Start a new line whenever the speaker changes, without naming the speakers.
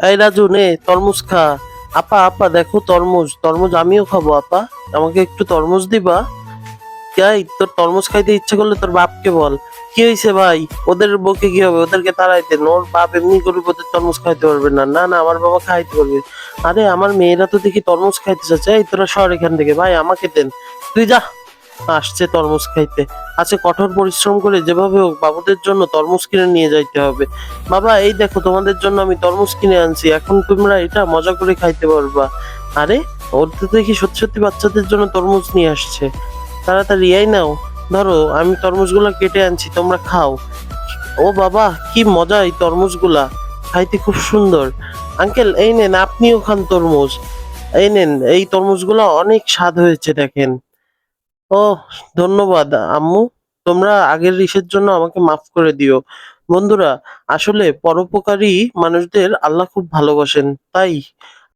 এই রাজু, নে তরমুজ খা। আপা আপা, দেখো তরমুজ, তরমুজ আমিও খাবো আপা। আমাকে একটু তরমুজ দিবা? যাই, তোর তরমুজ খাইতে ইচ্ছে করলে তোর বাপকে বল। কি হয়েছে ভাই? ওদের বকে কি হবে? ওদেরকে তাড়াই দেন। ওর বাপ এমনি করে ওদের তরমুজ খাইতে পারবে না। না না, আমার বাবা খাইতে পারবে। আরে আমার মেয়েরা তো দেখি তরমুজ খাইতে চাচ্ছে। এই তোরা সর এখান থেকে, ভাই আমাকে দেন। তুই যা। আসছে তরমুজ খাইতে। আচ্ছা, কঠোর পরিশ্রম করে যেভাবে হোক বাবুদের জন্য তরমুজ কিনে নিয়ে যাইতে হবে। বাবা এই দেখো, তোমাদের জন্য আমি তরমুজ কিনে আনছি, এখন তোমরা এটা মজা করে খাইতে পারবা। আরে, ওর তো দেখি সত্যি সত্যি বাচ্চাদের জন্য তরমুজ নিয়ে আসছে। তাড়াতাড়ি এই নাও, ধরো আমি তরমুজগুলা কেটে আনছি, তোমরা খাও। ও বাবা, কি মজা এই তরমুজগুলা, খাইতে খুব সুন্দর। আঙ্কেল এই নেন, আপনিও খান তরমুজ। এই নেন, এই তরমুজগুলো অনেক স্বাদ হয়েছে দেখেন। ও, ধন্যবাদ আম্মু। তোমরা আগের ইসের জন্য আমাকে মাফ করে দিও। বন্ধুরা, আসলে পরোপকারী মানুষদের আল্লাহ খুব ভালোবাসেন, তাই